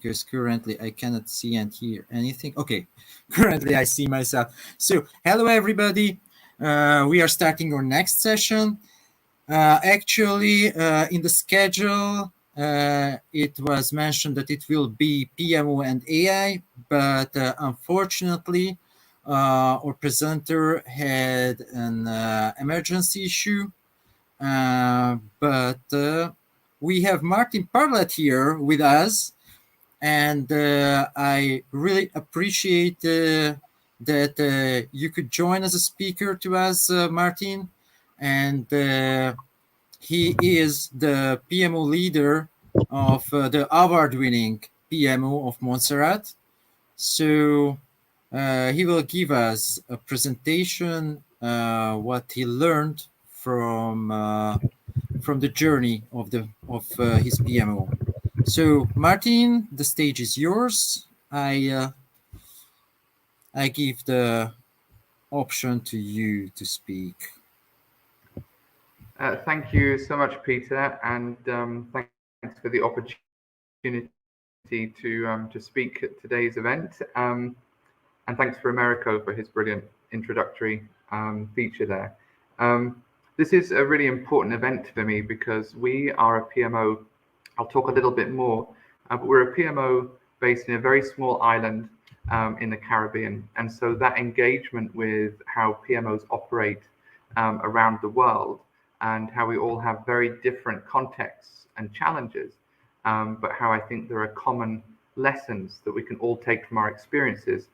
because currently I cannot see and hear anything. Okay, currently I see myself. So, hello everybody. We are starting our next session. Actually, in the schedule, it was mentioned that it will be PMO and AI, but unfortunately, our presenter had an emergency issue. But we have Martin Parlett here with us, and I really appreciate that you could join as a speaker to us, Martin. And he is the PMO leader of the award-winning PMO of Montserrat. So he will give us a presentation, what he learned from the journey of his PMO. So Martin, the stage is yours. I give the option to you to speak. Thank you so much, Peter, and thanks for the opportunity to speak at today's event. And thanks for Americo for his brilliant introductory feature there. This is a really important event for me because we are a PMO. I'll talk a little bit more, but we're a PMO based in a very small island in the Caribbean. And so that engagement with how PMOs operate around the world and how we all have very different contexts and challenges, but how I think there are common lessons that we can all take from our experiences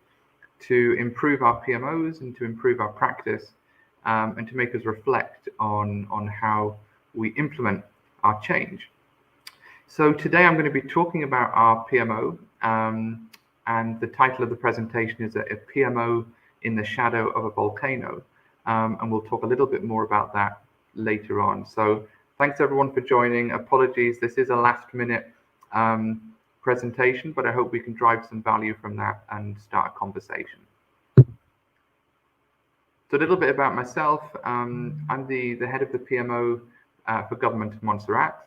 to improve our PMOs and to improve our practice and to make us reflect on how we implement our change. So today I'm going to be talking about our PMO, and the title of the presentation is a PMO in the shadow of a volcano, and we'll talk a little bit more about that later on. So thanks everyone for joining. Apologies, this is a last minute presentation, but I hope we can drive some value from that and start a conversation. So a little bit about myself. I'm the head of the PMO for Government of Montserrat.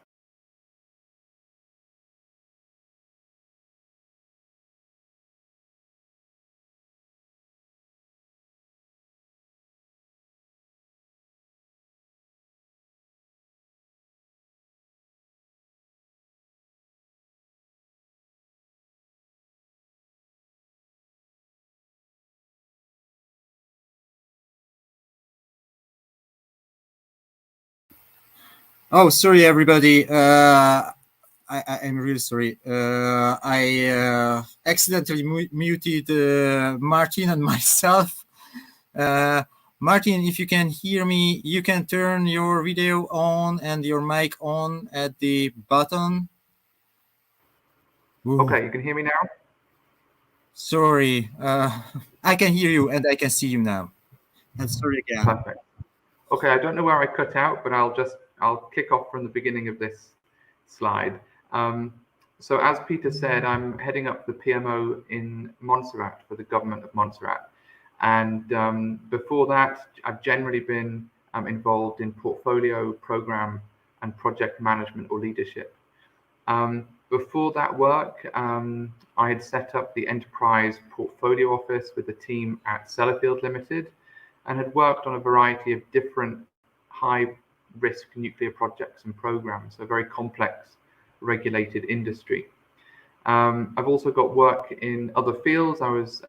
Oh, sorry, everybody. I'm really sorry. I accidentally muted Martin and myself. Martin, if you can hear me, you can turn your video on and your mic on at the button. Ooh. Okay, you can hear me now? Sorry. I can hear you and I can see you now. And sorry again. Perfect. Okay, I don't know where I cut out, but I'll kick off from the beginning of this slide. So as Peter said, I'm heading up the PMO in Montserrat for the Government of Montserrat. And before that, I've generally been involved in portfolio, program, and project management or leadership. Before that work, I had set up the Enterprise Portfolio Office with the team at Sellafield Limited and had worked on a variety of different high-risk nuclear projects and programs, a very complex regulated industry. I've also got work in other fields. I was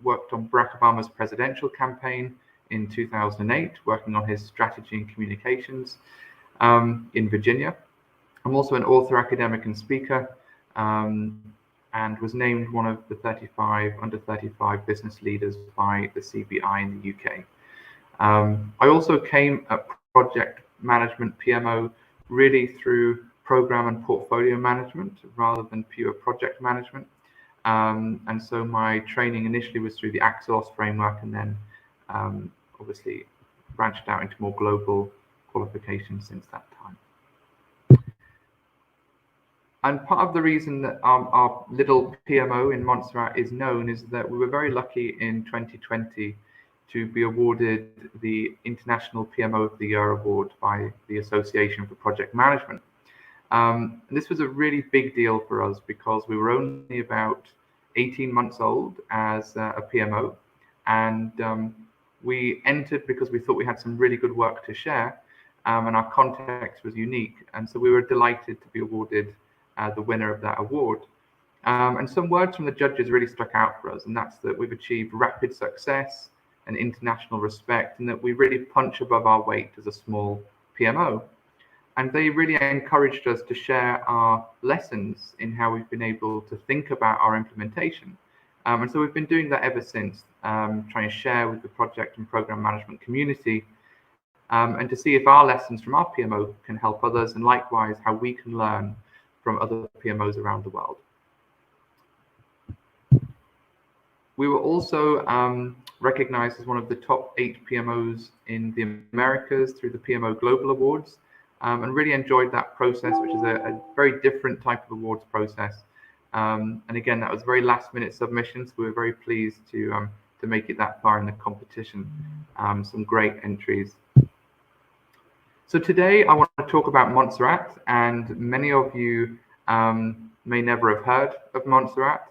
worked on Barack Obama's presidential campaign in 2008, working on his strategy and communications in Virginia. I'm also an author, academic, and speaker, and was named one of the under 35 business leaders by the CBI in the UK. I also came at project management PMO really through program and portfolio management rather than pure project management. And so my training initially was through the Axelos framework and then obviously branched out into more global qualifications since that time. And part of the reason that our little PMO in Montserrat is known is that we were very lucky in 2020 to be awarded the International PMO of the Year award by the Association for Project Management. This was a really big deal for us because we were only about 18 months old as a PMO, and we entered because we thought we had some really good work to share, and our context was unique, and so we were delighted to be awarded the winner of that award. And some words from the judges really stuck out for us, and that's that we've achieved rapid success and international respect, and that we really punch above our weight as a small PMO. And they really encouraged us to share our lessons in how we've been able to think about our implementation. And so we've been doing that ever since, trying to share with the project and program management community, and to see if our lessons from our PMO can help others, and likewise how we can learn from other PMOs around the world. We were also recognized as one of the top 8 PMOs in the Americas through the Pmo Global Awards, and really enjoyed that process, which is a very different type of awards process. And again, that was very last minute submission, so we were very pleased to make it that far in the competition. Some great entries. So today I want to talk about Montserrat, and many of you may never have heard of Montserrat.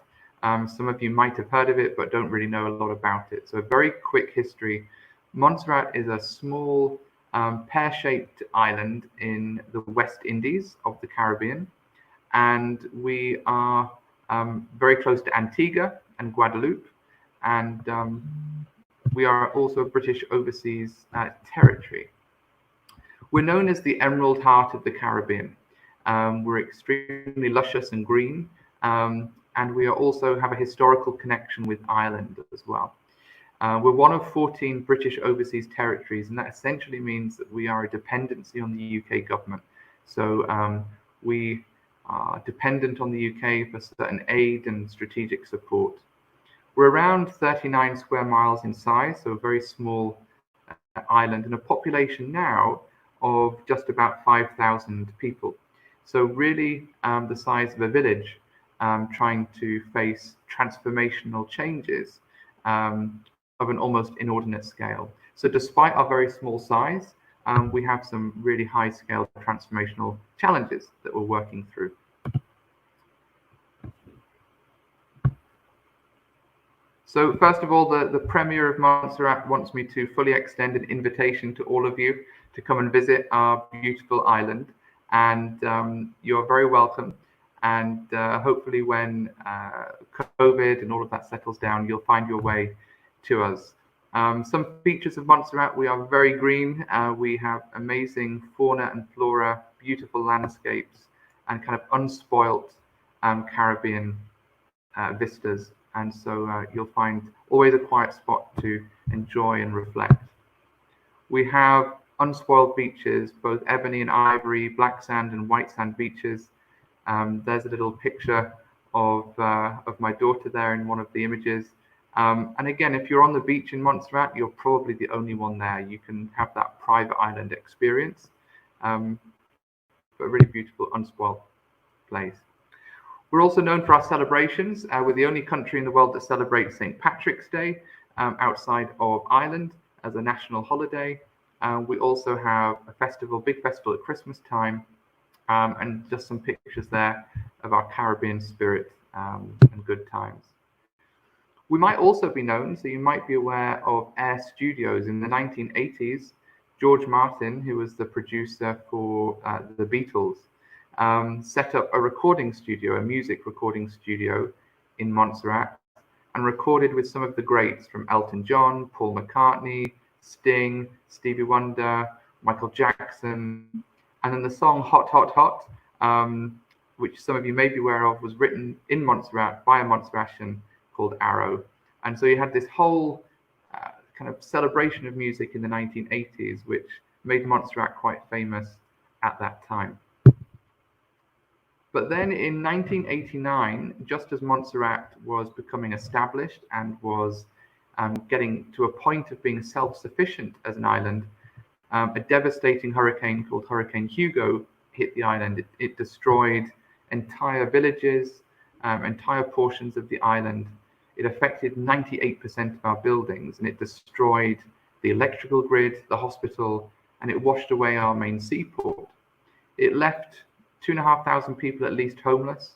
Some of you might have heard of it, but don't really know a lot about it. So a very quick history. Montserrat is a small pear-shaped island in the West Indies of the Caribbean. And we are very close to Antigua and Guadeloupe. And we are also a British overseas territory. We're known as the Emerald Heart of the Caribbean. We're extremely luscious and green. And we also have a historical connection with Ireland as well. We're one of 14 British overseas territories, and that essentially means that we are a dependency on the UK government. So we are dependent on the UK for certain aid and strategic support. We're around 39 square miles in size, so a very small island, and a population now of just about 5,000 people. So really the size of a village, trying to face transformational changes of an almost inordinate scale. So despite our very small size, we have some really high scale transformational challenges that we're working through. So first of all, the Premier of Montserrat wants me to fully extend an invitation to all of you to come and visit our beautiful island, and you're very welcome. And hopefully when COVID and all of that settles down, you'll find your way to us. Some features of Montserrat: we are very green. We have amazing fauna and flora, beautiful landscapes, and kind of unspoilt Caribbean vistas. And so you'll find always a quiet spot to enjoy and reflect. We have unspoiled beaches, both ebony and ivory, black sand and white sand beaches. There's a little picture of my daughter there in one of the images. And again, if you're on the beach in Montserrat, you're probably the only one there. You can have that private island experience, but a really beautiful, unspoiled place. We're also known for our celebrations. We're the only country in the world that celebrates St. Patrick's Day outside of Ireland as a national holiday. We also have a festival, big festival at Christmas time, and just some pictures there of our Caribbean spirit and good times. We might also be known, so you might be aware of Air Studios. In the 1980s, George Martin, who was the producer for the Beatles, set up a recording studio, a music recording studio in Montserrat, and recorded with some of the greats from Elton John, Paul McCartney, Sting, Stevie Wonder, Michael Jackson. And then the song Hot, Hot, Hot, which some of you may be aware of, was written in Montserrat by a Montserratian called Arrow. And so you had this whole kind of celebration of music in the 1980s, which made Montserrat quite famous at that time. But then in 1989, just as Montserrat was becoming established and was getting to a point of being self-sufficient as an island, a devastating hurricane called Hurricane Hugo hit the island. It destroyed entire villages, entire portions of the island. It affected 98% of our buildings, and it destroyed the electrical grid, the hospital, and it washed away our main seaport. It left 2,500 people at least homeless,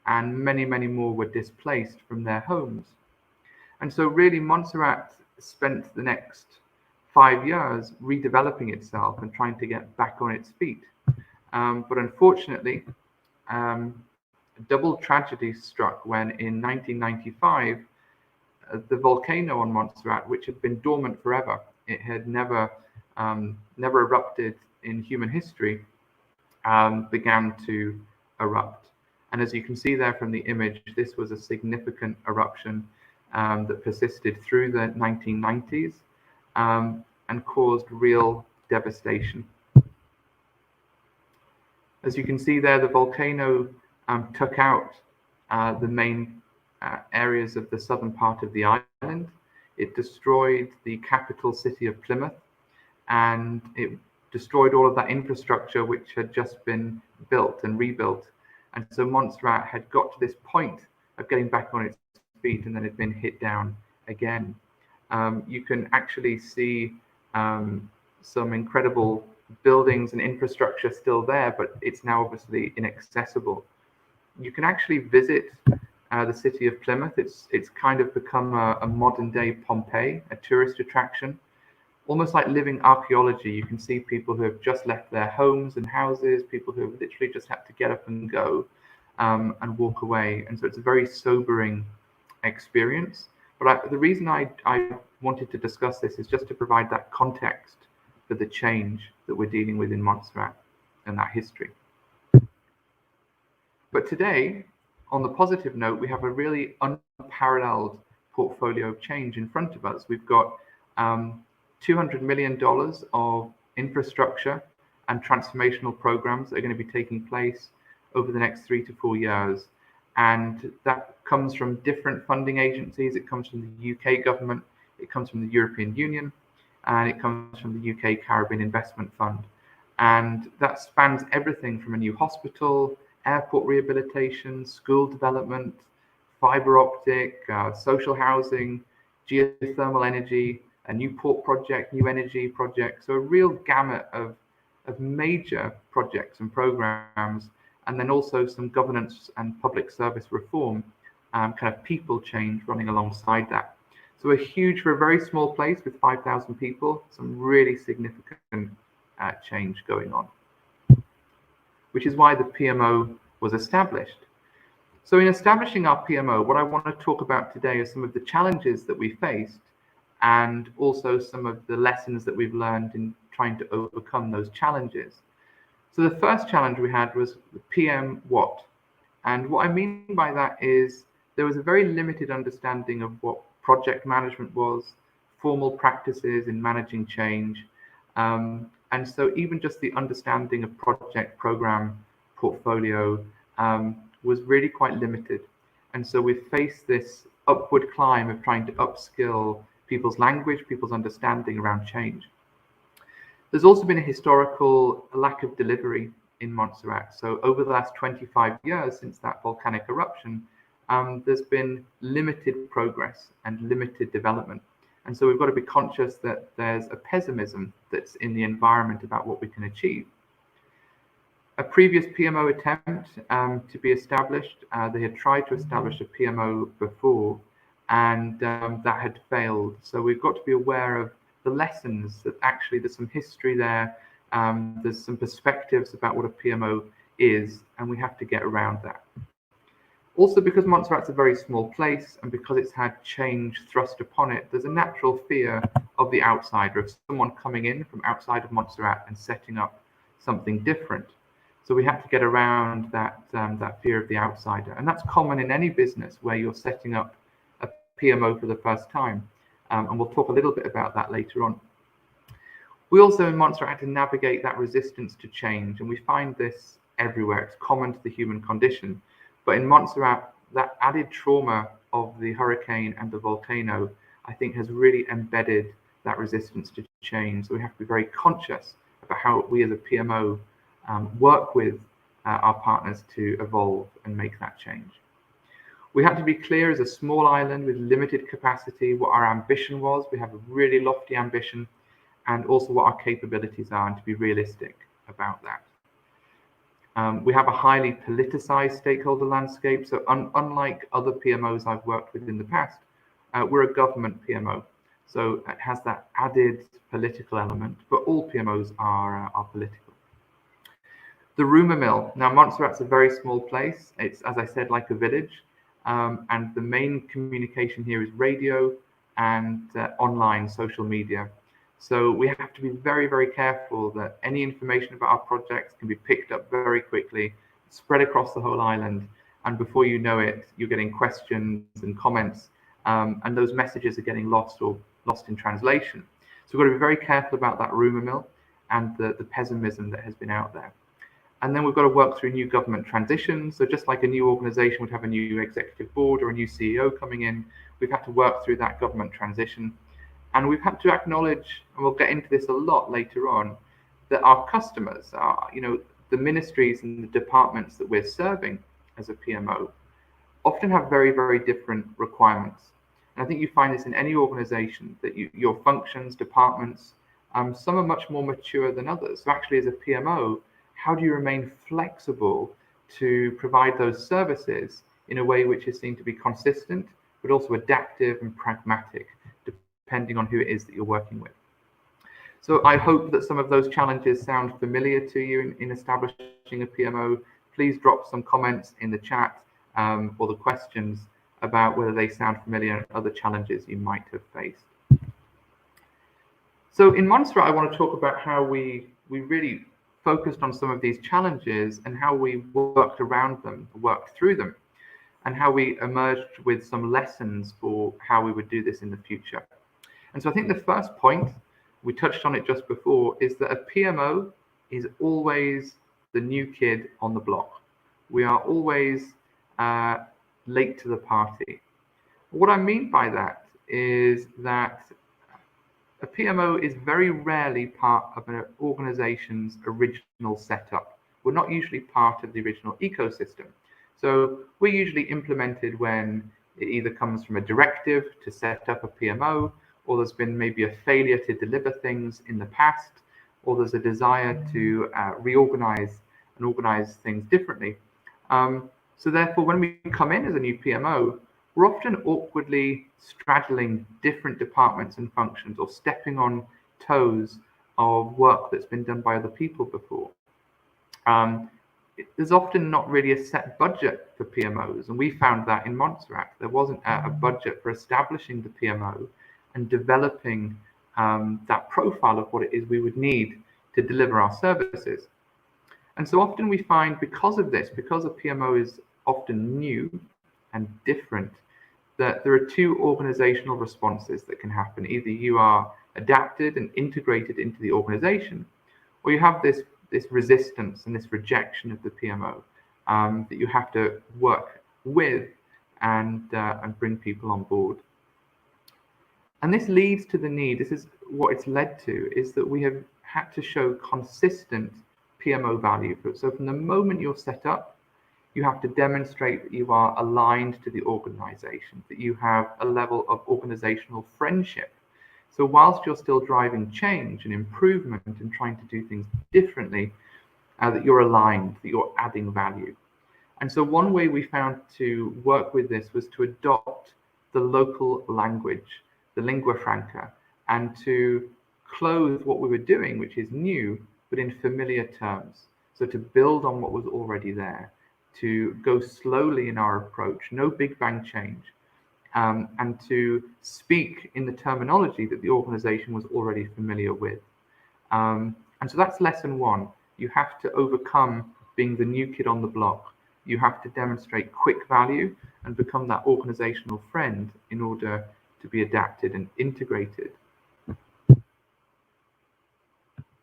and many, many more were displaced from their homes. And so really Montserrat spent the next 5 years redeveloping itself and trying to get back on its feet. But unfortunately, a double tragedy struck when in 1995, the volcano on Montserrat, which had been dormant forever, it had never erupted in human history, began to erupt. And as you can see there from the image, this was a significant eruption that persisted through the 1990s and caused real devastation. As you can see there, the volcano took out the main areas of the southern part of the island. It destroyed the capital city of Plymouth, and it destroyed all of that infrastructure which had just been built and rebuilt. And so Montserrat had got to this point of getting back on its feet, and then had been hit down again. You can actually see some incredible buildings and infrastructure still there, but it's now obviously inaccessible. You can actually visit the city of Plymouth. It's kind of become a modern day Pompeii, a tourist attraction, almost like living archaeology. You can see people who have just left their homes and houses, people who have literally just had to get up and go and walk away. And so it's a very sobering experience. But the reason I wanted to discuss this is just to provide that context for the change that we're dealing with in Montserrat and that history. But today, on the positive note, we have a really unparalleled portfolio of change in front of us. We've got $200 million of infrastructure and transformational programs that are going to be taking place over the next 3 to 4 years. And that comes from different funding agencies. It comes from the UK government, it comes from the European Union, and it comes from the UK Caribbean Investment Fund. And that spans everything from a new hospital, airport rehabilitation, school development, fiber optic, social housing, geothermal energy, a new port project, new energy project. So a real gamut of major projects and programs, and then also some governance and public service reform, kind of people change running alongside that. So a huge, for a very small place with 5,000 people, some really significant change going on, which is why the PMO was established. So in establishing our PMO, what I want to talk about today are some of the challenges that we faced, and also some of the lessons that we've learned in trying to overcome those challenges. So the first challenge we had was the PM what? And what I mean by that is there was a very limited understanding of what project management was, formal practices in managing change. And so even just the understanding of project, program, portfolio was really quite limited. And so we've faced this upward climb of trying to upskill people's language, people's understanding around change. There's also been a historical lack of delivery in Montserrat. So over the last 25 years since that volcanic eruption, there's been limited progress and limited development. And so we've got to be conscious that there's a pessimism that's in the environment about what we can achieve. A previous PMO attempt to be established, they had tried to establish a PMO before, and that had failed. So we've got to be aware of the lessons, that actually there's some history there, there's some perspectives about what a PMO is, and we have to get around that. Also, because Montserrat's a very small place, and because it's had change thrust upon it, there's a natural fear of the outsider, of someone coming in from outside of Montserrat and setting up something different. So we have to get around that fear of the outsider. And that's common in any business where you're setting up a PMO for the first time. And we'll talk a little bit about that later on. We also in Montserrat had to navigate that resistance to change, and we find this everywhere. It's common to the human condition. But in Montserrat, that added trauma of the hurricane and the volcano, I think, has really embedded that resistance to change. So we have to be very conscious about how we as a PMO work with our partners to evolve and make that change. We had to be clear as a small island with limited capacity what our ambition was. We have a really lofty ambition, and also what our capabilities are, and to be realistic about that. We have a highly politicized stakeholder landscape. So unlike other PMOs I've worked with in the past, we're a government PMO. So it has that added political element, but all PMOs are political. The rumour mill. Now, Montserrat's a very small place. It's, as I said, like a village. And the main communication here is radio and online social media. So we have to be very, very careful that any information about our projects can be picked up very quickly, spread across the whole island. And before you know it, you're getting questions and comments, and those messages are getting lost or lost in translation. So we've got to be very careful about that rumour mill and the pessimism that has been out there. And then we've got to work through new government transitions. So just like a new organization would have a new executive board or a new CEO coming in, we've had to work through that government transition. And we've had to acknowledge, and we'll get into this a lot later on, that our customers, the ministries and the departments that we're serving as a PMO often have very, very different requirements. And I think you find this in any organization, that your functions, departments, some are much more mature than others. So actually as a PMO, how do you remain flexible to provide those services in a way which is seen to be consistent, but also adaptive and pragmatic, depending on who it is that you're working with? So I hope that some of those challenges sound familiar to you in establishing a PMO. Please drop some comments in the chat or the questions about whether they sound familiar and other challenges you might have faced. So in Montserrat, I want to talk about how we really focused on some of these challenges and how we worked around them, worked through them, and how we emerged with some lessons for how we would do this in the future. And so I think the first point, we touched on it just before, is that a PMO is always the new kid on the block. We are always late to the party. What I mean by that is that a PMO is very rarely part of an organization's original setup. We're not usually part of the original ecosystem. So we're usually implemented when it either comes from a directive to set up a PMO, or there's been maybe a failure to deliver things in the past, or there's a desire to reorganize and organize things differently. So therefore, when we come in as a new PMO, we're often awkwardly straddling different departments and functions, or stepping on toes of work that's been done by other people before. There's often not really a set budget for PMOs, and we found that in Montserrat. There wasn't a budget for establishing the PMO and developing that profile of what it is we would need to deliver our services. And so often we find, because of this, because a PMO is often new and different, that there are two organizational responses that can happen. Either you are adapted and integrated into the organization, or you have this resistance and this rejection of the PMO that you have to work with and bring people on board. And this leads to the need, this is what it's led to, is that we have had to show consistent PMO value. So from the moment you're set up, you have to demonstrate that you are aligned to the organization, that you have a level of organizational friendship. So whilst you're still driving change and improvement and trying to do things differently, that you're aligned, that you're adding value. And so one way we found to work with this was to adopt the local language, the lingua franca, and to clothe what we were doing, which is new, but in familiar terms. So to build on what was already there, to go slowly in our approach, no big bang change, and to speak in the terminology that the organization was already familiar with. And so that's lesson one. You have to overcome being the new kid on the block. You have to demonstrate quick value and become that organizational friend in order to be adapted and integrated.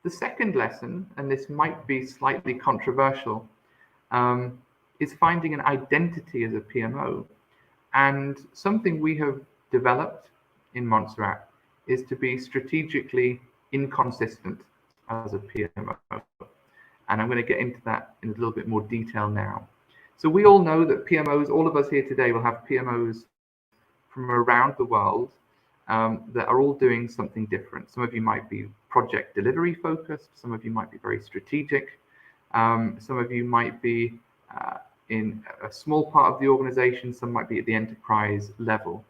The second lesson, and this might be slightly controversial, is finding an identity as a PMO. And something we have developed in Montserrat is to be strategically inconsistent as a PMO. And I'm going to get into that in a little bit more detail now. So we all know that PMOs, all of us here today will have PMOs from around the world that are all doing something different. Some of you might be project delivery focused, some of you might be very strategic, Some of you might be in a small part of the organization, some might be at the enterprise level.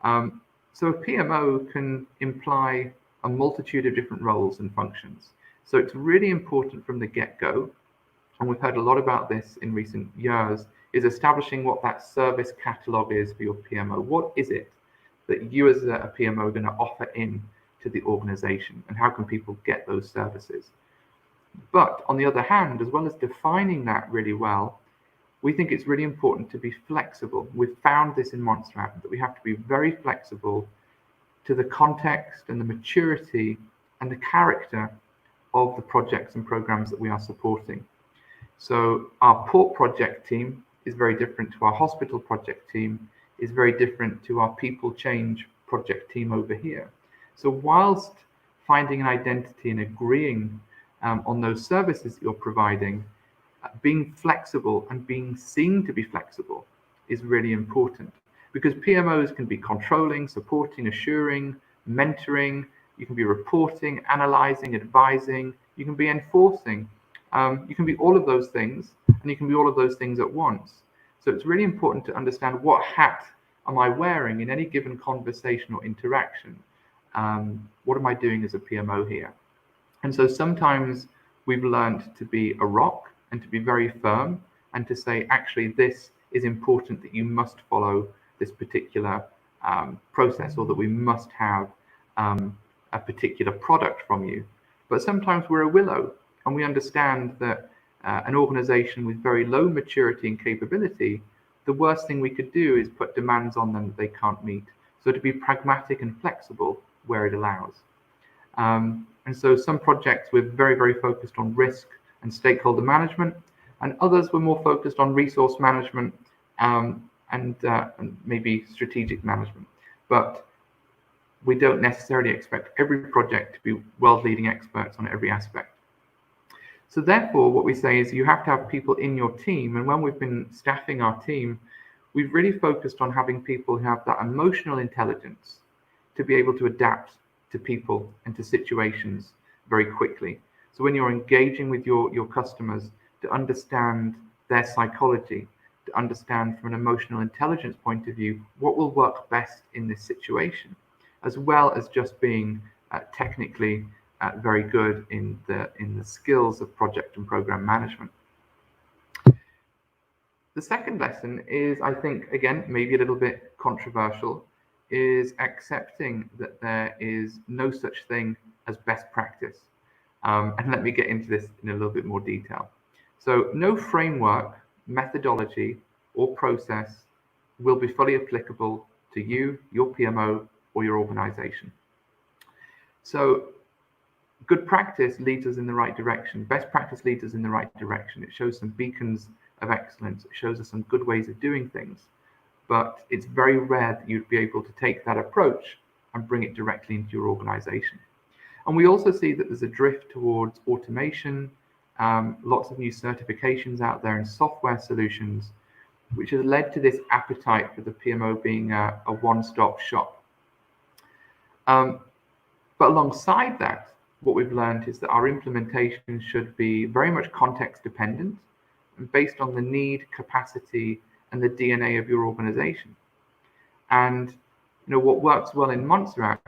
So a PMO can imply a multitude of different roles and functions. So it's really important from the get-go, and we've heard a lot about this in recent years, is establishing what that service catalog is for your PMO. What is it that you as a PMO are going to offer in to the organization, and how can people get those services? But on the other hand, as well as defining that really well, we think it's really important to be flexible. We've found this in Montserrat, that we have to be very flexible to the context and the maturity and the character of the projects and programs that we are supporting. So our port project team is very different to our hospital project team, is very different to our people change project team over here. So whilst finding an identity and agreeing on those services that you're providing, being flexible and being seen to be flexible is really important, because PMOs can be controlling, supporting, assuring, mentoring, you can be reporting, analyzing, advising, you can be enforcing, you can be all of those things, and you can be all of those things at once. So it's really important to understand, what hat am I wearing in any given conversation or interaction? What am I doing as a PMO here? And so sometimes we've learned to be a rock and to be very firm, and to say, actually, this is important, that you must follow this particular process, or that we must have a particular product from you. But sometimes we're a willow, and we understand that an organization with very low maturity and capability, the worst thing we could do is put demands on them that they can't meet. So to be pragmatic and flexible where it allows. And so some projects we're very, very focused on risk and stakeholder management, and others were more focused on resource management and maybe strategic management. But we don't necessarily expect every project to be world-leading experts on every aspect. So therefore, what we say is you have to have people in your team, and when we've been staffing our team, we've really focused on having people who have that emotional intelligence to be able to adapt to people and to situations very quickly. So when you're engaging with your customers, to understand their psychology, to understand from an emotional intelligence point of view, what will work best in this situation, as well as just being technically very good in the skills of project and program management. The second lesson is, I think, again, maybe a little bit controversial, is accepting that there is no such thing as best practice. And let me get into this in a little bit more detail. So no framework, methodology, or process will be fully applicable to you, your PMO, or your organization. So good practice leads us in the right direction. Best practice leads us in the right direction. It shows some beacons of excellence. It shows us some good ways of doing things. But it's very rare that you'd be able to take that approach and bring it directly into your organization. And we also see that there's a drift towards automation, lots of new certifications out there in software solutions, which has led to this appetite for the PMO being a one-stop shop. But alongside that, what we've learned is that our implementation should be very much context dependent and based on the need, capacity, and the DNA of your organization. And what works well in Montserrat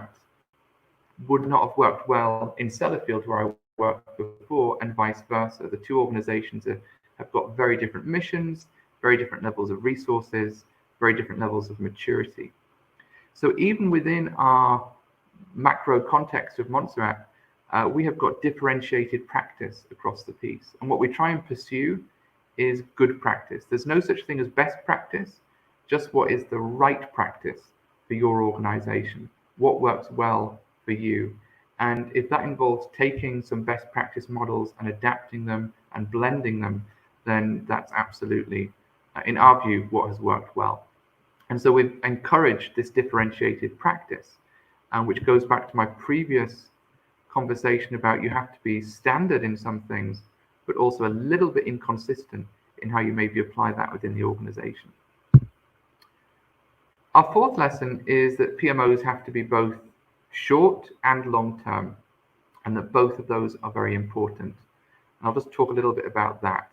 would not have worked well in Sellafield, where I worked before, and vice versa. The two organizations have got very different missions, very different levels of resources, very different levels of maturity. So even within our macro context of Montserrat, we have got differentiated practice across the piece. And what we try and pursue is good practice. There's no such thing as best practice, just what is the right practice for your organization, what works well for you. And if that involves taking some best practice models and adapting them and blending them, then that's absolutely, in our view, what has worked well. And so we've encouraged this differentiated practice, which goes back to my previous conversation about you have to be standard in some things, but also a little bit inconsistent in how you maybe apply that within the organization. Our fourth lesson is that PMOs have to be both short and long term, and that both of those are very important. I'll just talk a little bit about that.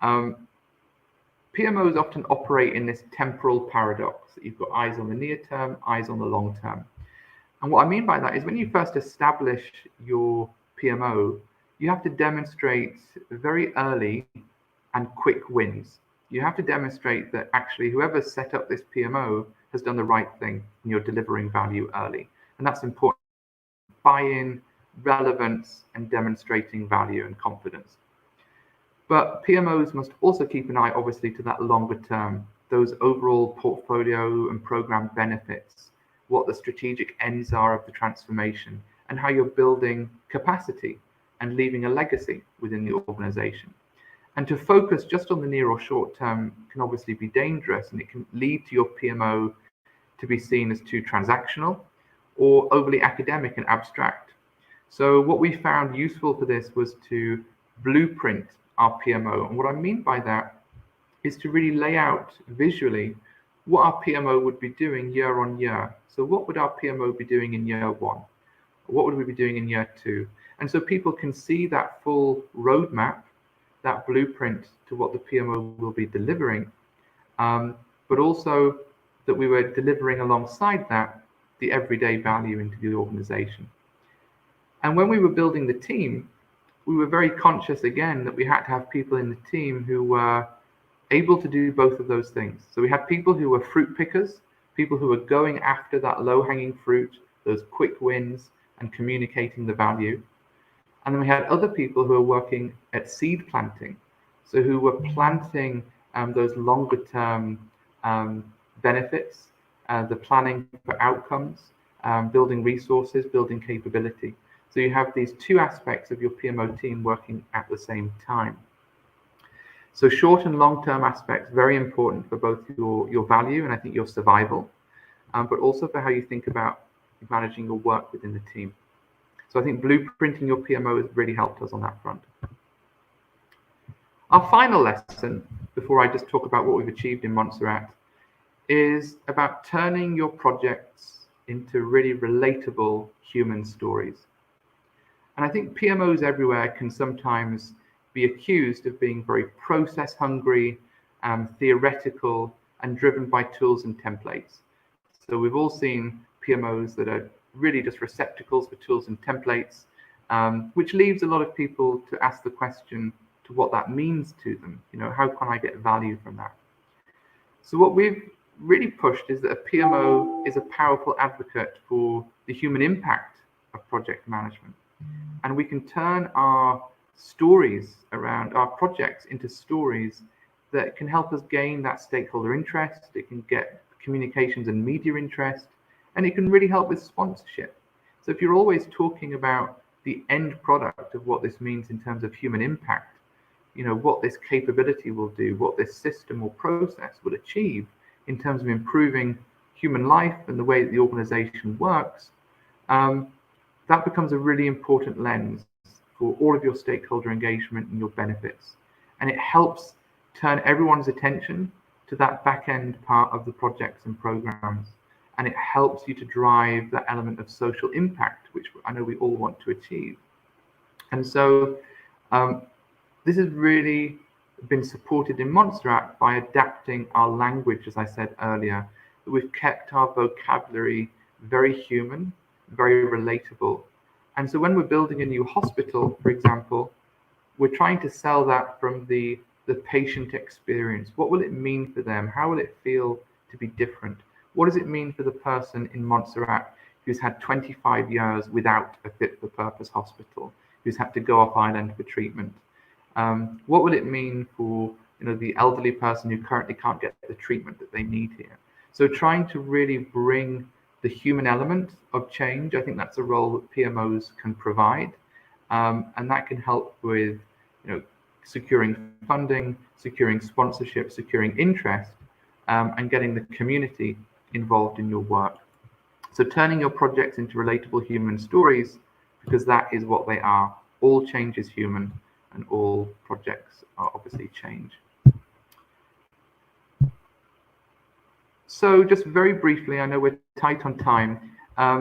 PMOs often operate in this temporal paradox that you've got eyes on the near term, eyes on the long term. And what I mean by that is when you first establish your PMO, you have to demonstrate very early and quick wins. You have to demonstrate that actually whoever set up this PMO has done the right thing and you're delivering value early. And that's important. Buy-in, relevance, and demonstrating value and confidence. But PMOs must also keep an eye, obviously, to that longer term, those overall portfolio and program benefits, what the strategic ends are of the transformation, and how you're building capacity and leaving a legacy within the organization. And to focus just on the near or short term can obviously be dangerous, and it can lead to your PMO to be seen as too transactional or overly academic and abstract. So what we found useful for this was to blueprint our PMO. And what I mean by that is to really lay out visually what our PMO would be doing year on year. So what would our PMO be doing in year one? What would we be doing in year two? And so people can see that full roadmap, that blueprint to what the PMO will be delivering, but also that we were delivering alongside that the everyday value into the organization. And when we were building the team, we were very conscious again that we had to have people in the team who were able to do both of those things. So we had people who were fruit pickers, people who were going after that low-hanging fruit, those quick wins, and communicating the value. And then we had other people who were working at seed planting, so who were planting those longer-term benefits, the planning for outcomes, building resources, building capability. So you have these two aspects of your PMO team working at the same time. So short and long-term aspects, very important for both your value and I think your survival, but also for how you think about managing your work within the team. So I think blueprinting your PMO has really helped us on that front. Our final lesson, before I just talk about what we've achieved in Montserrat, is about turning your projects into really relatable human stories. And I think PMOs everywhere can sometimes be accused of being very process hungry, theoretical, and driven by tools and templates. So we've all seen PMOs that are really just receptacles for tools and templates, which leaves a lot of people to ask the question to what that means to them. You know, how can I get value from that? So what we've really pushed is that a PMO is a powerful advocate for the human impact of project management. And we can turn our stories around our projects into stories that can help us gain that stakeholder interest. It can get communications and media interest, and it can really help with sponsorship. So if you're always talking about the end product of what this means in terms of human impact, you know, what this capability will do, what this system or process will achieve in terms of improving human life and the way that the organization works, that becomes a really important lens for all of your stakeholder engagement and your benefits. And it helps turn everyone's attention to that back-end part of the projects and programs. And it helps you to drive that element of social impact, which I know we all want to achieve. And so this has really been supported in Montserrat by adapting our language, as I said earlier. We've kept our vocabulary very human, very relatable. And so when we're building a new hospital, for example, we're trying to sell that from the patient experience. What will it mean for them? How will it feel to be different? What does it mean for the person in Montserrat who's had 25 years without a fit-for-purpose hospital, who's had to go off island for treatment? What will it mean for the elderly person who currently can't get the treatment that they need here? So trying to really bring the human element of change, I think that's a role that PMOs can provide, and that can help with securing funding, securing sponsorship, securing interest, and getting the community involved in your work. So turning your projects into relatable human stories, because that is what they are. All change is human, and all projects are obviously change. So just very briefly, I know we're tight on time,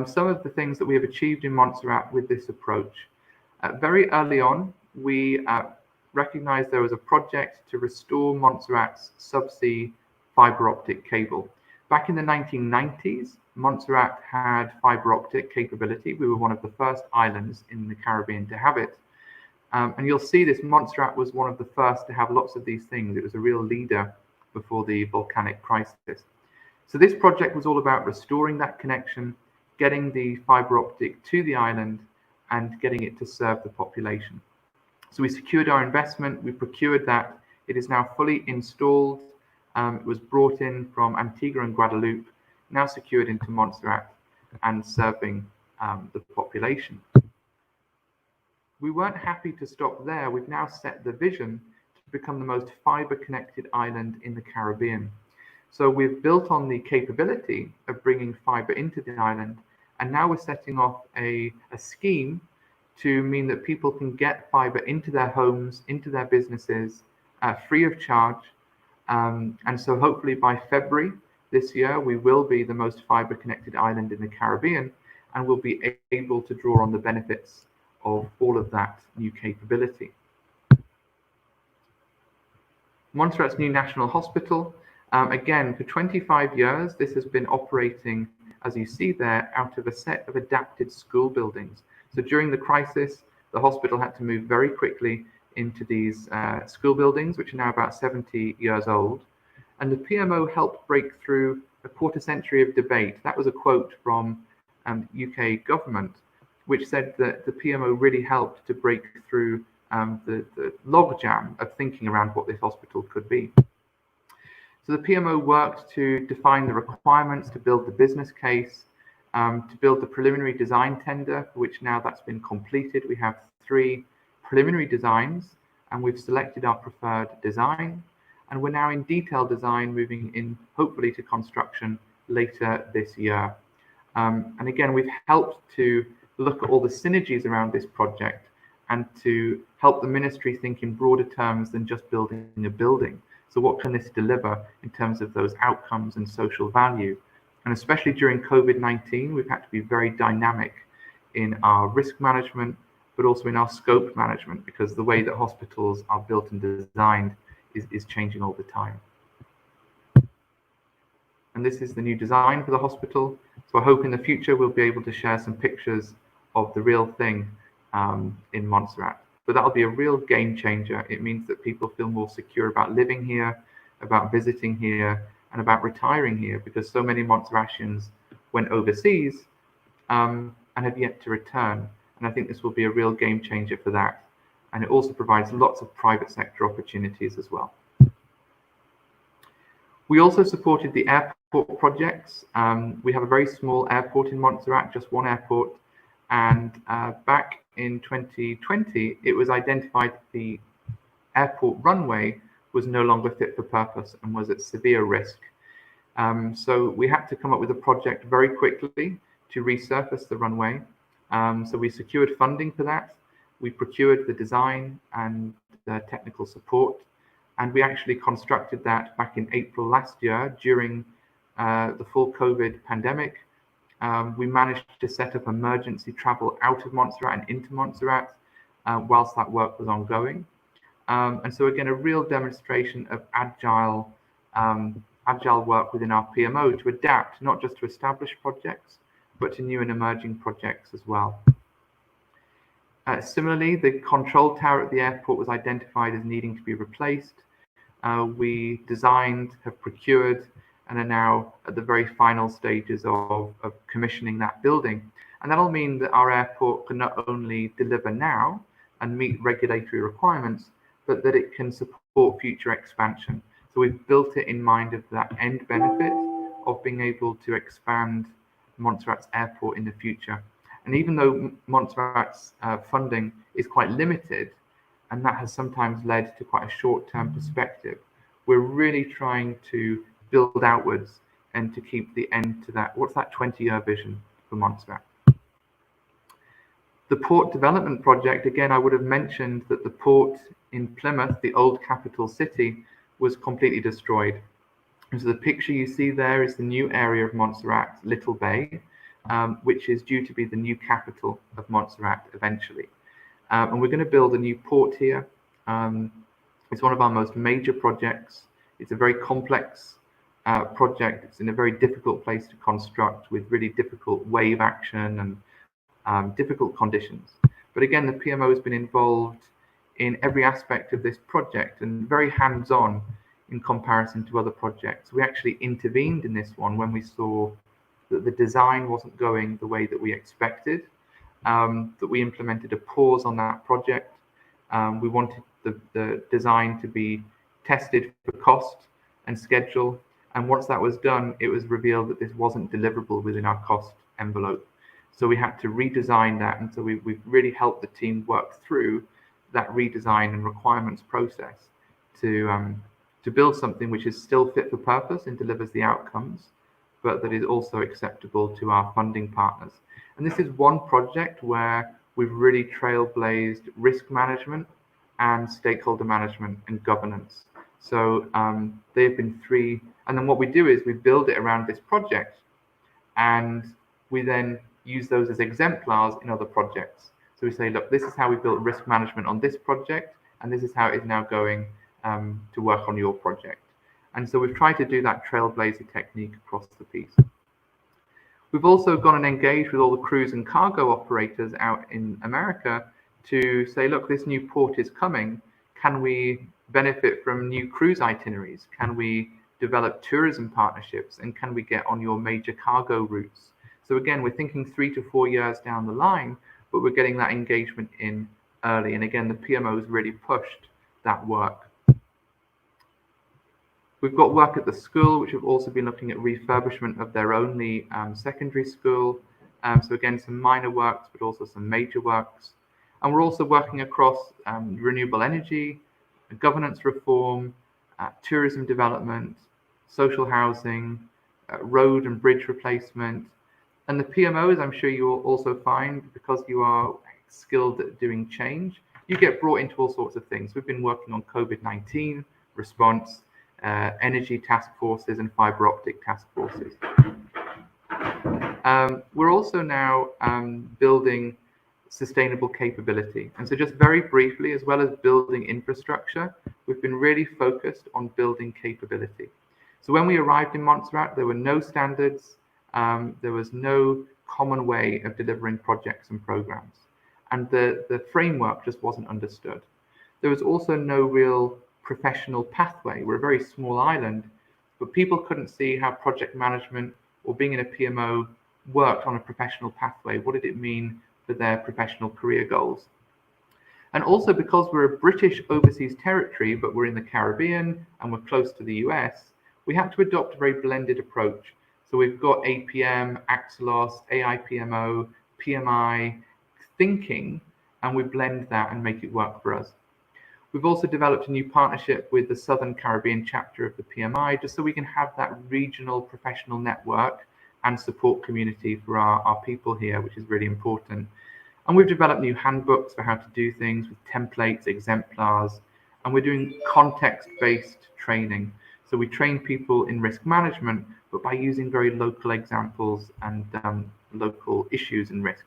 some of the things that we have achieved in Montserrat with this approach. Very early on, we recognized there was a project to restore Montserrat's subsea fiber optic cable. Back in the 1990s, Montserrat had fiber optic capability. We were one of the first islands in the Caribbean to have it. And you'll see this, Montserrat was one of the first to have lots of these things. It was a real leader before the volcanic crisis. So this project was all about restoring that connection, getting the fiber optic to the island, and getting it to serve the population. So we secured our investment, we procured that. It is now fully installed. It was brought in from Antigua and Guadeloupe, now secured into Montserrat and serving the population. We weren't happy to stop there. We've now set the vision to become the most fiber-connected island in the Caribbean. So we've built on the capability of bringing fiber into the island, and now we're setting off a scheme to mean that people can get fiber into their homes, into their businesses, free of charge. And so hopefully by February this year, we will be the most fiber-connected island in the Caribbean, and we'll be able to draw on the benefits of all of that new capability. Montserrat's new National Hospital. Again, for 25 years, this has been operating, as you see there, out of a set of adapted school buildings. So during the crisis, the hospital had to move very quickly into these school buildings, which are now about 70 years old. And the PMO helped break through a quarter century of debate. That was a quote from UK government, which said that the PMO really helped to break through the logjam of thinking around what this hospital could be. So the PMO worked to define the requirements, to build the business case, to build the preliminary design tender, which now that's been completed. We have 3 preliminary designs, and we've selected our preferred design. And we're now in detailed design, moving in hopefully to construction later this year. And again, we've helped to look at all the synergies around this project and to help the ministry think in broader terms than just building a building. So what can this deliver in terms of those outcomes and social value? And especially during COVID-19, we've had to be very dynamic in our risk management, but also in our scope management, because the way that hospitals are built and designed is changing all the time. And this is the new design for the hospital. So I hope in the future we'll be able to share some pictures of the real thing in Montserrat. But that'll be a real game changer. It means that people feel more secure about living here, about visiting here, and about retiring here, because so many Montserratians went overseas and have yet to return. And I think this will be a real game changer for that. And it also provides lots of private sector opportunities as well. We also supported the airport projects. We have a very small airport in Montserrat, just one airport. And back in 2020, it was identified the airport runway was no longer fit for purpose and was at severe risk. So we had to come up with a project very quickly to resurface the runway. So we secured funding for that. We procured the design and the technical support. And we actually constructed that back in April last year during the full COVID pandemic. We managed to set up emergency travel out of Montserrat and into Montserrat whilst that work was ongoing. And so again, a real demonstration of agile work within our PMO to adapt, not just to established projects, but to new and emerging projects as well. Similarly, the control tower at the airport was identified as needing to be replaced. We designed, have procured, and are now at the very final stages of commissioning that building. And that'll mean that our airport can not only deliver now and meet regulatory requirements, but that it can support future expansion. So we've built it in mind of that end benefit of being able to expand Montserrat's airport in the future. And even though Montserrat's funding is quite limited, and that has sometimes led to quite a short-term perspective, we're really trying to build outwards and to keep the end to that. What's that 20-year vision for Montserrat? The port development project, again, I would have mentioned that the port in Plymouth, the old capital city, was completely destroyed. And so the picture you see there is the new area of Montserrat, Little Bay, which is due to be the new capital of Montserrat eventually. And we're going to build a new port here. It's one of our most major projects. It's a very complex project. It's in a very difficult place to construct with really difficult wave action and difficult conditions. But again, the PMO has been involved in every aspect of this project and very hands-on in comparison to other projects. We actually intervened in this one when we saw that the design wasn't going the way that we expected, that we implemented a pause on that project. We wanted the design to be tested for cost and schedule. And once that was done, it was revealed that this wasn't deliverable within our cost envelope. So we had to redesign that. And so we've really helped the team work through that redesign and requirements process to build something which is still fit for purpose and delivers the outcomes, but that is also acceptable to our funding partners. And this is one project where we've really trailblazed risk management and stakeholder management and governance. So they've been three. And then what we do is we build it around this project, and we then use those as exemplars in other projects. So we say, look, this is how we built risk management on this project, and this is how it is now going to work on your project. And so we've tried to do that trailblazer technique across the piece. We've also gone and engaged with all the cruise and cargo operators out in America to say, look, this new port is coming. Can we benefit from new cruise itineraries? Can we develop tourism partnerships? And can we get on your major cargo routes? So again, we're thinking 3 to 4 years down the line, but we're getting that engagement in early. And again, the PMO's really pushed that work. We've got work at the school, which have also been looking at refurbishment of their only secondary school. So again, some minor works, but also some major works. And we're also working across renewable energy, governance reform, tourism development, social housing, road and bridge replacement. And the PMOs, I'm sure you will also find, because you are skilled at doing change, you get brought into all sorts of things. We've been working on COVID-19 response, energy task forces and fiber optic task forces. We're also now building sustainable capability. And so just very briefly, as well as building infrastructure, we've been really focused on building capability. So when we arrived in Montserrat, there were no standards, there was no common way of delivering projects and programs. And the framework just wasn't understood. There was also no real professional pathway. We're a very small island, but people couldn't see how project management or being in a PMO worked on a professional pathway. What did it mean for their professional career goals? And also, because we're a British overseas territory, but we're in the Caribbean and we're close to the US, we had to adopt a very blended approach. So we've got APM, Axelos, AIPMO, PMI thinking, and we blend that and make it work for us. We've also developed a new partnership with the Southern Caribbean chapter of the PMI, just so we can have that regional professional network and support community for our people here, which is really important. And we've developed new handbooks for how to do things with templates, exemplars, and we're doing context-based training. So we train people in risk management, but by using very local examples and local issues and risks.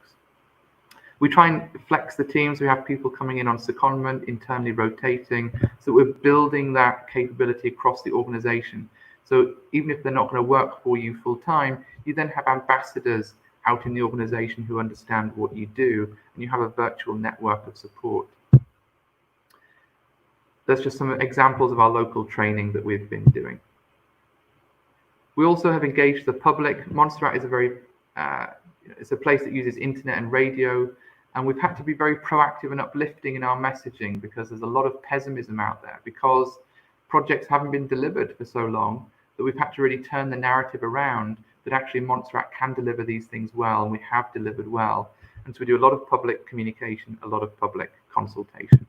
We try and flex the teams. We have people coming in on secondment, internally rotating, so we're building that capability across the organization. So even if they're not going to work for you full time, you then have ambassadors out in the organization who understand what you do, and you have a virtual network of support. There's just some examples of our local training that we've been doing. We also have engaged the public. Montserrat is it's a place that uses internet and radio, and we've had to be very proactive and uplifting in our messaging, because there's a lot of pessimism out there, because projects haven't been delivered for so long that we've had to really turn the narrative around that actually Montserrat can deliver these things well, and we have delivered well. And so we do a lot of public communication, a lot of public consultation.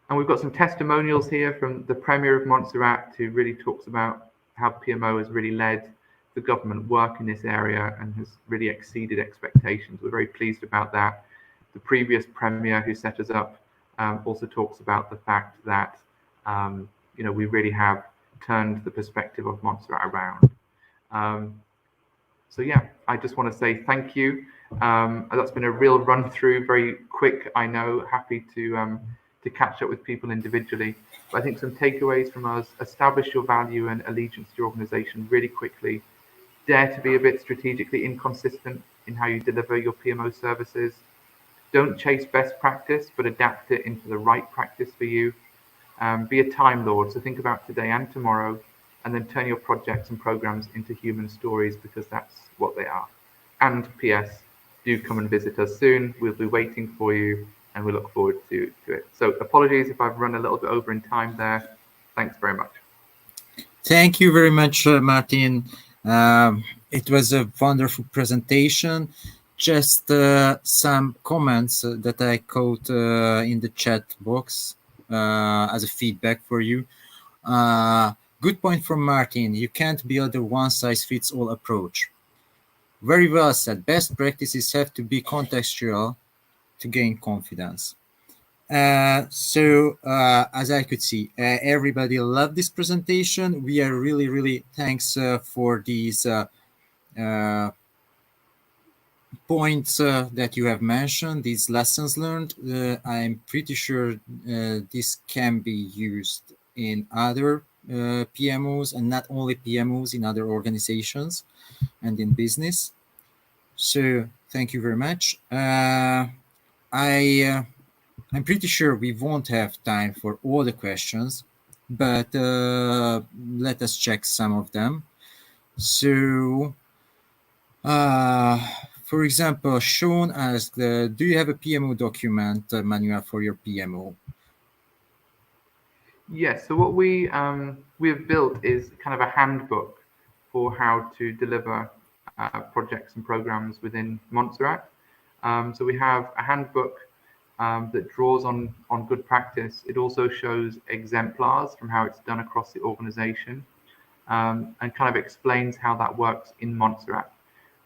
And we've got some testimonials here from the Premier of Montserrat, who really talks about how PMO has really led the government work in this area and has really exceeded expectations. We're very pleased about that. The previous Premier who set us up also talks about the fact that we really have turned the perspective of Montserrat around. So yeah, I just want to say thank you. That's been a real run through, very quick. I know, happy to catch up with people individually. But I think some takeaways from us: establish your value and allegiance to your organization really quickly. Dare to be a bit strategically inconsistent in how you deliver your PMO services. Don't chase best practice, but adapt it into the right practice for you. Be a time lord. So think about today and tomorrow, and then turn your projects and programs into human stories, because that's what they are. And P.S. Do come and visit us soon. We'll be waiting for you, and we look forward to it. So apologies if I've run a little bit over in time there. Thanks very much. Thank you very much, Martin. It was a wonderful presentation. Just some comments that I caught in the chat box as a feedback for you. Good point from Martin. You can't build a one-size-fits-all approach. Very well said. Best practices have to be contextual to gain confidence. As I could see, everybody loved this presentation. We are really thanks for these points that you have mentioned, these lessons learned. I'm pretty sure this can be used in other PMOs, and not only PMOs, in other organizations and in business. So thank you very much. I'm pretty sure we won't have time for all the questions, but let us check some of them. So, for example, Sean asked, do you have a PMO document manual for your PMO? Yes. So what we have built is kind of a handbook for how to deliver projects and programs within Montserrat. So we have a handbook that draws on good practice. It also shows exemplars from how it's done across the organization, and kind of explains how that works in Montserrat.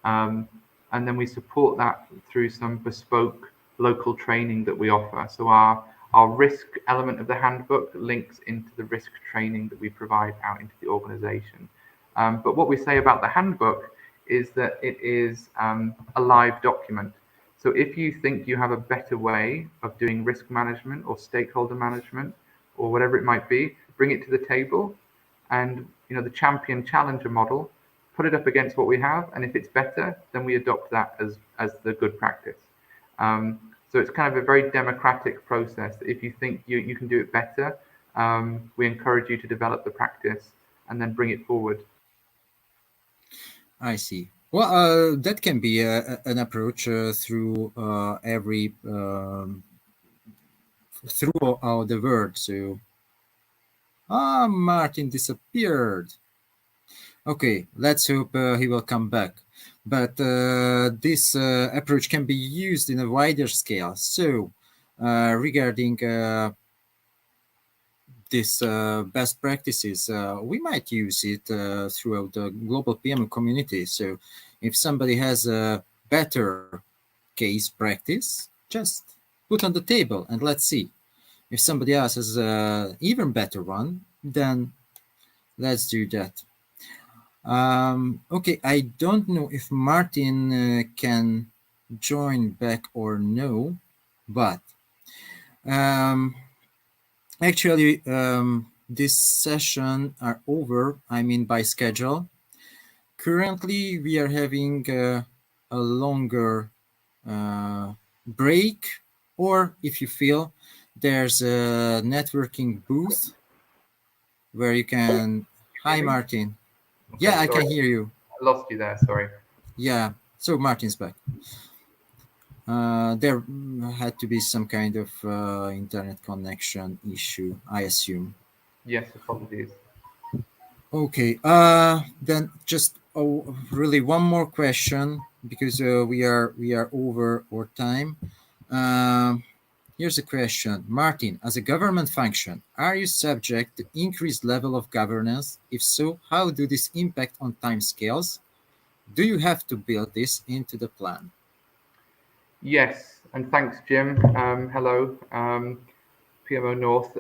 And then we support that through some bespoke local training that we offer. So our risk element of the handbook links into the risk training that we provide out into the organization. But what we say about the handbook is that it is a live document. So if you think you have a better way of doing risk management or stakeholder management or whatever it might be, bring it to the table, and the champion challenger model, put it up against what we have, and if it's better, then we adopt that as the good practice. So it's kind of a very democratic process. If you think you can do it better, we encourage you to develop the practice and then bring it forward. I see. Well, that can be an approach through throughout the world. So, Martin disappeared. Okay, let's hope he will come back. But this approach can be used in a wider scale. So, regarding this best practices, we might use it throughout the global PMO community. So, if somebody has a better case practice, just put on the table and let's see. If somebody else has an even better one, then let's do that. Okay, I don't know if Martin can join back or no, but actually this session are over, I mean by schedule. Currently we are having a longer break, or if you feel there's a networking booth where you can. Hi Martin. Okay, Yeah, I sorry. can hear you. I lost you there, sorry. Yeah, so Martin's back. There had to be some kind of internet connection issue, I assume. Yes, apologies. Okay, then just really one more question, because we are over our time. Here's a question, Martin. As a government function, are you subject to increased level of governance? If so, how do this impact on timescales? Do you have to build this into the plan? Yes, and thanks, Jim. Hello, PMO North.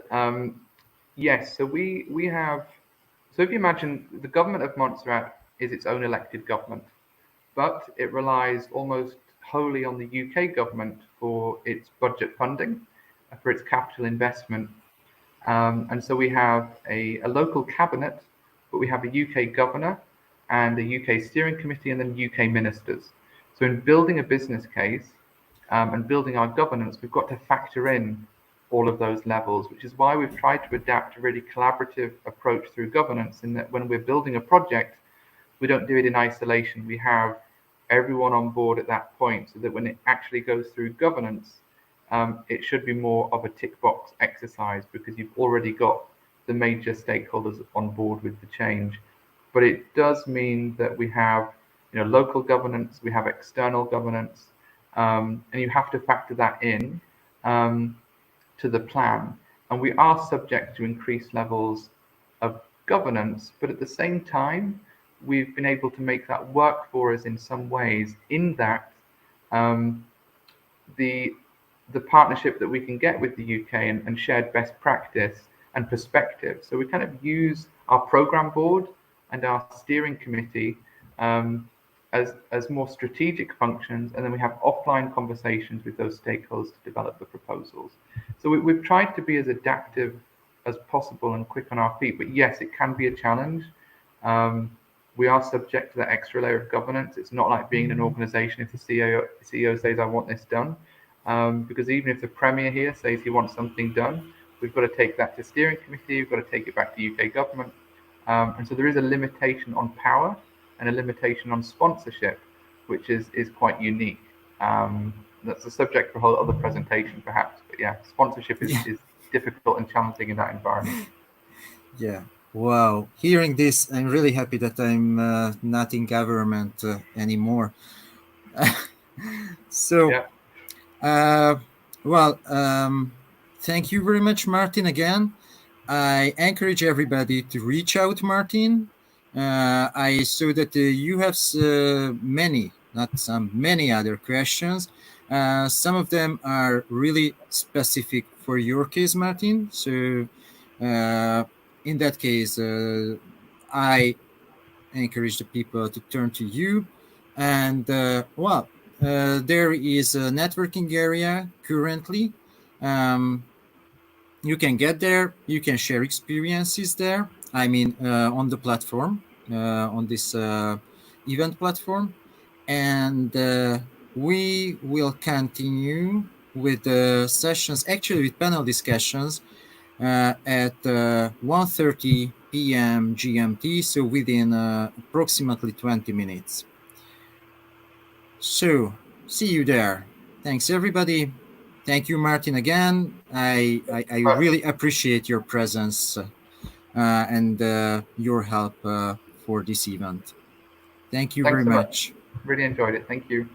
Yes, so we have. So if you imagine the government of Montserrat is its own elected government. but it relies almost wholly on the UK government for its budget funding, for its capital investment. And so we have a local cabinet, but we have a UK governor and a UK steering committee and then UK ministers. So in building a business case and building our governance, we've got to factor in all of those levels, which is why we've tried to adapt a really collaborative approach through governance, in that when we're building a project, we don't do it in isolation. We have everyone on board at that point, so that when it actually goes through governance, it should be more of a tick box exercise, because you've already got the major stakeholders on board with the change. But it does mean that we have, local governance, we have external governance, and you have to factor that in to the plan. And we are subject to increased levels of governance, but at the same time, we've been able to make that work for us in some ways, in that the partnership that we can get with the UK and shared best practice and perspective. So we kind of use our program board and our steering committee as more strategic functions, and then we have offline conversations with those stakeholders to develop the proposals. So we've tried to be as adaptive as possible and quick on our feet, but yes, it can be a challenge. We are subject to that extra layer of governance. It's not like being in an organization if the CEO says, I want this done. Because even if the Premier here says he wants something done, we've got to take that to steering committee, we've got to take it back to UK government. And so there is a limitation on power and a limitation on sponsorship, which is quite unique. That's a subject for a whole other presentation, perhaps. But yeah, sponsorship is difficult and challenging in that environment. Yeah. Wow. Hearing this, I'm really happy that I'm not in government anymore. So, Yeah. Thank you very much, Martin, again. I encourage everybody to reach out, Martin. I saw that you have many other questions. Some of them are really specific for your case, Martin. So in that case, I encourage the people to turn to you. And there is a networking area currently. You can get there. You can share experiences there. I mean, on the platform, on this event platform. And we will continue with the sessions, actually with panel discussions at 1:30 p.m. GMT, so within approximately 20 minutes. So, see you there. Thanks, everybody. Thank you, Martin, again. I really appreciate your presence and your help for this event. Thank you very much. Really enjoyed it. Thank you.